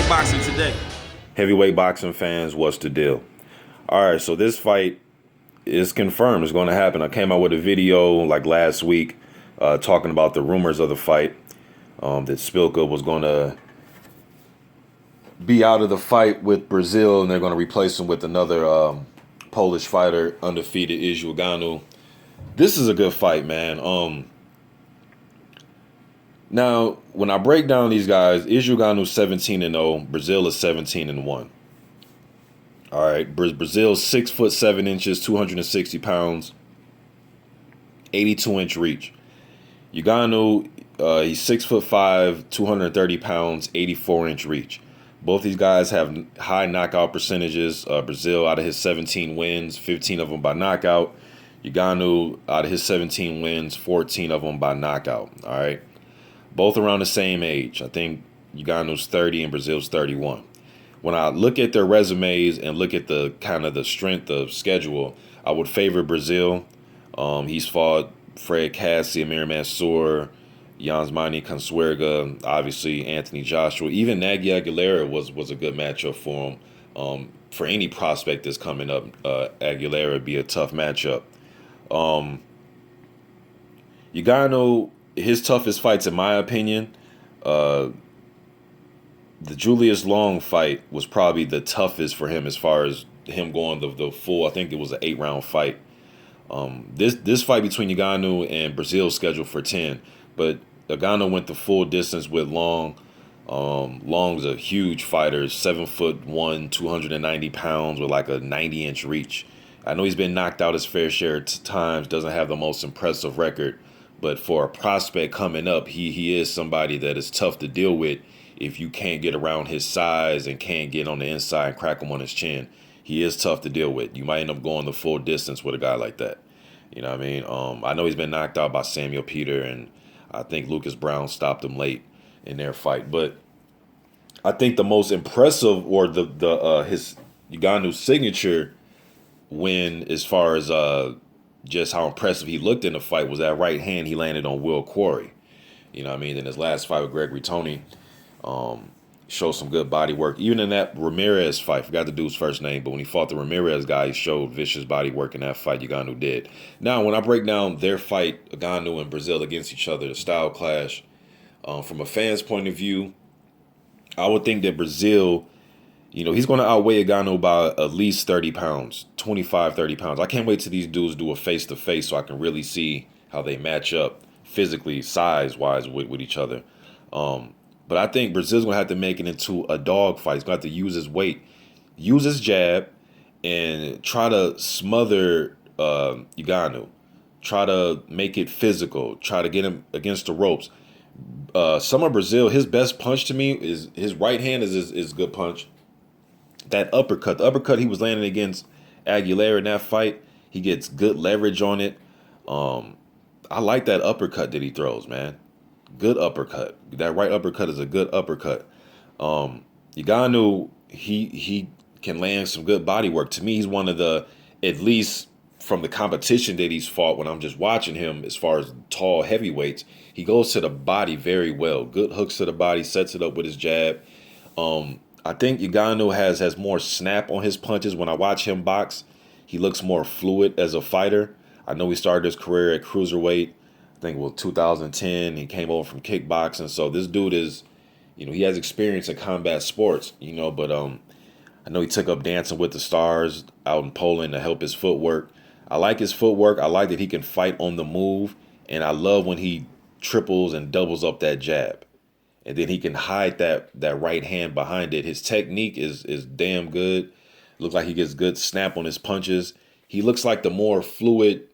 heavyweight boxing today? Heavyweight boxing fans, what's the deal? All right, so this fight is confirmed. It's going to happen. I came out with a video like last week talking about the rumors of the fight, that Spilka was going to be out of the fight with Breazeale, and they're going to replace him with another Polish fighter, undefeated Izu Ugonoh. This is a good fight, man. Now, when I break down these guys, Izu Ugonoh 17-0, Breazeale is 17-1. All right, Breazeale's 6'7", 260 pounds, 82-inch reach. Ugonoh, he's 6'5", 230 pounds, 84-inch reach. Both these guys have high knockout percentages. Breazeale, out of his 17 wins, 15 of them by knockout. Ugonoh, out of his 17 wins, 14 of them by knockout. All right, both around the same age. I think Ugonoh's 30 and Breazeale's 31. When I look at their resumes and look at the kind of the strength of schedule, I would favor Breazeale. He's fought Fred Cassie, Amir Mansour, Yansmani Consuerga, obviously Anthony Joshua. Even Nagy Aguilera was a good matchup for him. For any prospect that's coming up, Aguilera would be a tough matchup. Ugonoh, his toughest fights, in my opinion, the Julius Long fight was probably the toughest for him as far as him going the full. I think it was an 8-round fight. This fight between Ugonoh and Breazeale scheduled for 10, but Ugonoh went the full distance with Long. Long's a huge fighter, 7'1", 290 pounds with like a 90-inch reach. I know he's been knocked out his fair share of times, doesn't have the most impressive record, but for a prospect coming up, he is somebody that is tough to deal with if you can't get around his size and can't get on the inside and crack him on his chin. He is tough to deal with. You might end up going the full distance with a guy like that. You know what I mean? I know he's been knocked out by Samuel Peter, and I think Lucas Brown stopped him late in their fight. But I think the most impressive, or his Ugonoh's signature win, as far as just how impressive he looked in the fight, was that right hand he landed on Will Quarry. You know what I mean? In his last fight with Gregory Tony, showed some good body work. Even in that Ramirez fight, forgot the dude's first name, but when he fought the Ramirez guy, he showed vicious body work in that fight. Ugonoh did. Now, when I break down their fight, Ugonoh and Breazeale against each other, the style clash, from a fan's point of view, I would think that Breazeale, he's going to outweigh Ugonoh by at least 30 pounds, 25, 30 pounds. I can't wait till these dudes do a face-to-face so I can really see how they match up physically, size-wise with each other. But I think Breazeale's going to have to make it into a dog fight. He's going to have to use his weight, use his jab, and try to smother Ugonoh. Try to make it physical. Try to get him against the ropes. Some of Breazeale, his best punch to me is his right hand is good punch. That uppercut, the uppercut he was landing against Aguilera in that fight, he gets good leverage on it. I like that uppercut that he throws, man. Good uppercut. That right uppercut is a good uppercut. Ugonoh, he can land some good body work. To me, he's one of the, at least from the competition that he's fought when I'm just watching him, as far as tall heavyweights, he goes to the body very well. Good hooks to the body, sets it up with his jab. I think Ugonoh has more snap on his punches. When I watch him box, he looks more fluid as a fighter. I know he started his career at cruiserweight. I think it was 2010. He came over from kickboxing. So this dude is, he has experience in combat sports, but I know he took up Dancing with the Stars out in Poland to help his footwork. I like his footwork. I like that he can fight on the move. And I love when he triples and doubles up that jab. And then he can hide that right hand behind it. His technique is damn good. Looks like he gets good snap on his punches. He looks like the more fluid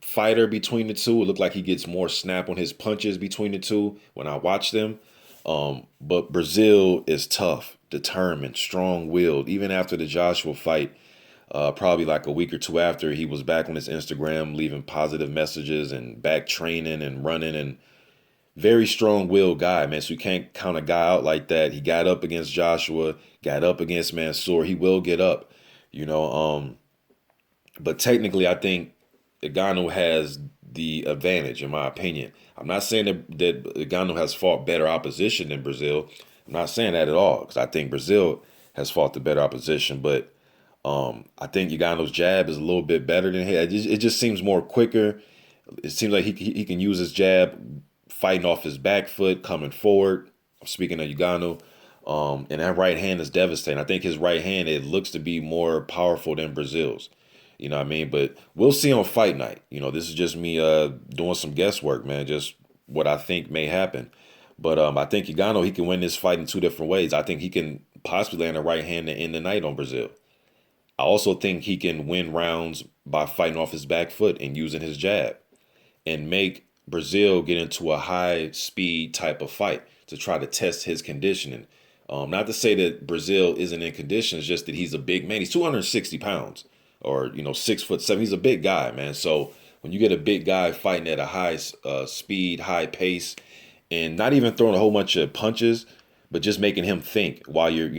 fighter between the two. It looked like he gets more snap on his punches between the two when I watch them. But Breazeale is tough, determined, strong-willed. Even after the Joshua fight, probably like a week or two after, he was back on his Instagram leaving positive messages and back training and running, and very strong-willed guy, man. So you can't count a guy out like that. He got up against Joshua, got up against Mansour. He will get up, but technically I think Ugonoh has the advantage, in my opinion. I'm not saying that Ugonoh has fought better opposition than Breazeale. I'm not saying that at all because I think Breazeale has fought the better opposition, but I think Ugano's jab is a little bit better than his. It just seems more quicker. It seems like he can use his jab fighting off his back foot, coming forward. Speaking of Ugano, and that right hand is devastating. I think his right hand, it looks to be more powerful than Breazeale's. You know what I mean? But we'll see on fight night. You know, this is just me doing some guesswork, man. Just what I think may happen. But I think Ugano, he can win this fight in two different ways. I think he can possibly land a right hand to end the night on Breazeale. I also think he can win rounds by fighting off his back foot and using his jab and make Breazeale get into a high speed type of fight to try to test his conditioning. Not to say that Breazeale isn't in condition, it's just that he's a big man. He's 260 pounds or, 6'7". He's a big guy, man. So when you get a big guy fighting at a high speed, high pace, and not even throwing a whole bunch of punches, but just making him think while you're,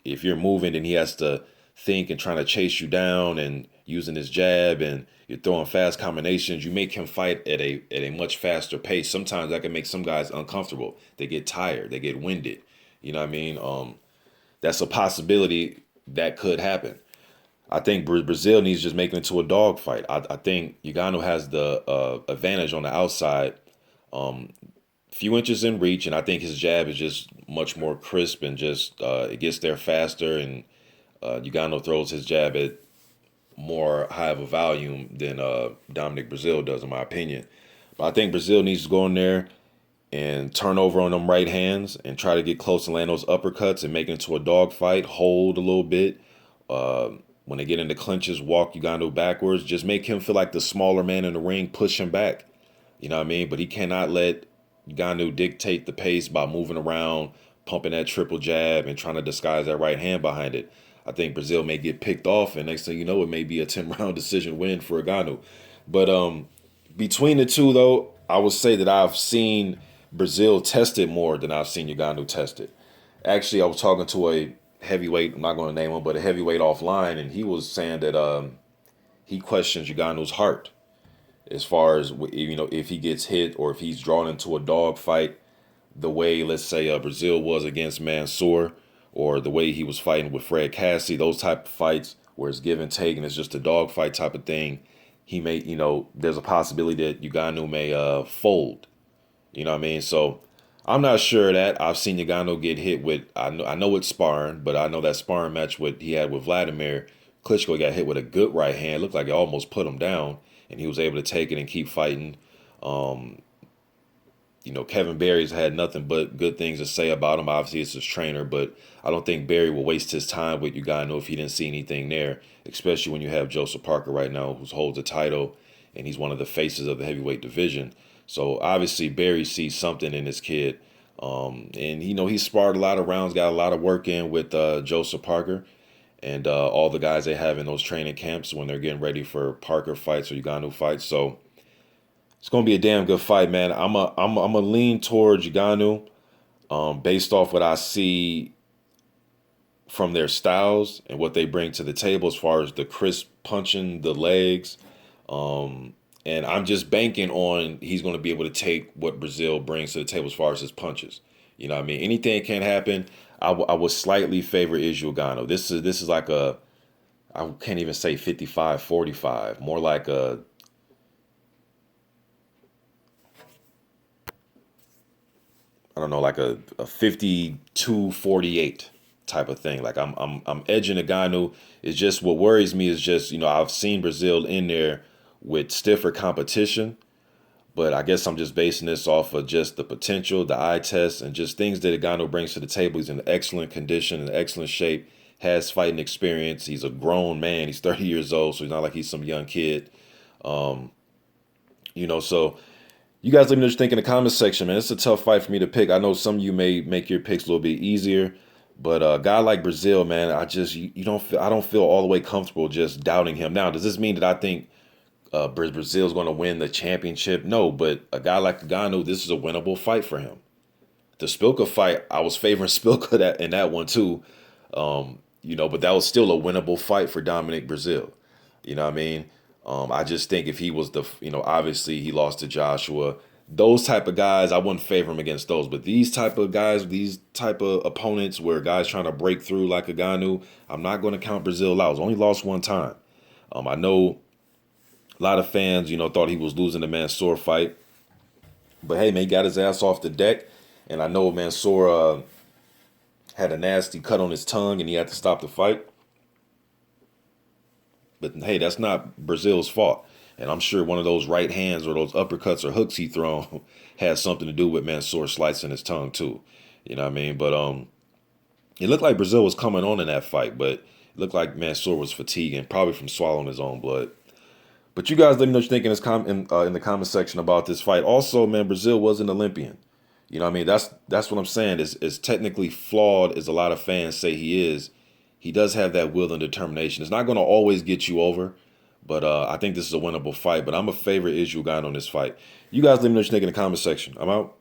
if you're moving and he has to think and trying to chase you down and using his jab and you're throwing fast combinations, you make him fight at a much faster pace. Sometimes that can make some guys uncomfortable. They get tired, they get winded. You know what I mean? That's a possibility that could happen. I think Breazeale needs to just make it into a dog fight. I think Ugano has the advantage on the outside, few inches in reach, and I think his jab is just much more crisp and just it gets there faster. And Ugano throws his jab at more high of a volume than Dominic Breazeale does, in my opinion. But I think Breazeale needs to go in there and turn over on them right hands and try to get close and land those uppercuts and make it into a dog fight, hold a little bit. When they get into clinches, walk Ugano backwards. Just make him feel like the smaller man in the ring, push him back. You know what I mean? But he cannot let Ugano dictate the pace by moving around, pumping that triple jab, and trying to disguise that right hand behind it. I think Breazeale may get picked off, and next thing you know, it may be a 10-round decision win for Ugano. But between the two, though, I would say that I've seen Breazeale tested more than I've seen Ugano tested. Actually, I was talking to a heavyweight, I'm not going to name him, but a heavyweight offline, and he was saying that he questions Ugano's heart as far as, if he gets hit or if he's drawn into a dog fight the way, let's say, Breazeale was against Mansour, or the way he was fighting with Fred Cassidy, those type of fights where it's give and take and it's just a dog fight type of thing. He may, there's a possibility that Ugano may fold. You know what I mean? So I'm not sure of that. I've seen Ugano get hit with, I know it's sparring, but I know that sparring match he had with Vladimir Klitschko got hit with a good right hand. Looked like it almost put him down, and he was able to take it and keep fighting. Kevin Barry's had nothing but good things to say about him. Obviously, it's his trainer, but I don't think Barry will waste his time with Ugano if he didn't see anything there, especially when you have Joseph Parker right now, who holds the title, and he's one of the faces of the heavyweight division. So obviously, Barry sees something in this kid. And, he sparred a lot of rounds, got a lot of work in with Joseph Parker and all the guys they have in those training camps when they're getting ready for Parker fights or Ugano fights. So it's going to be a damn good fight, man. I'm a lean towards Ugano based off what I see from their styles and what they bring to the table as far as the crisp punching, the legs. And I'm just banking on he's going to be able to take what Breazeale brings to the table as far as his punches. You know what I mean? Anything can happen. I would slightly favor Izu Ugonoh. This is like I can't even say 55-45. More like a, I don't know, like a 52-48 type of thing. Like I'm edging Ugonoh. It's just what worries me is just, I've seen Breazeale in there with stiffer competition, but I guess I'm just basing this off of just the potential, the eye test, and just things that Ugonoh brings to the table. He's in excellent condition, in excellent shape, has fighting experience. He's a grown man. He's 30 years old, so he's not like he's some young kid. So you guys let me know what you think in the comment section, man. It's a tough fight for me to pick. I know some of you may make your picks a little bit easier, but a guy like Breazeale, man, I don't feel all the way comfortable just doubting him. Now, does this mean that I think Breazeale's going to win the championship? No, but a guy like Ugonoh, this is a winnable fight for him. The Spilka fight, I was favoring Spilka in that one too, but that was still a winnable fight for Dominic Breazeale. You know what I mean? I just think if he was obviously he lost to Joshua. those type of guys, I wouldn't favor him against those. But these type of guys, these type of opponents where guys trying to break through like a Ugonoh, I'm not going to count Breazeale out. He's only lost one time. I know a lot of fans, thought he was losing the Mansour fight. But hey, man, he got his ass off the deck. And I know Mansour had a nasty cut on his tongue and he had to stop the fight. But hey, that's not Breazeale's fault. And I'm sure one of those right hands or those uppercuts or hooks he thrown had something to do with Mansour slicing his tongue too. You know what I mean? But it looked like Breazeale was coming on in that fight, but it looked like Mansour was fatiguing, probably from swallowing his own blood. But you guys let me know what you think in the comment section about this fight. Also, man, Breazeale was an Olympian. You know what I mean? That's what I'm saying. Is technically flawed as a lot of fans say he is. He does have that will and determination. It's not going to always get you over. But I think this is a winnable fight. But I'm a favorite Izu Ugonoh on this fight. You guys let me know what you think in the comment section. I'm out.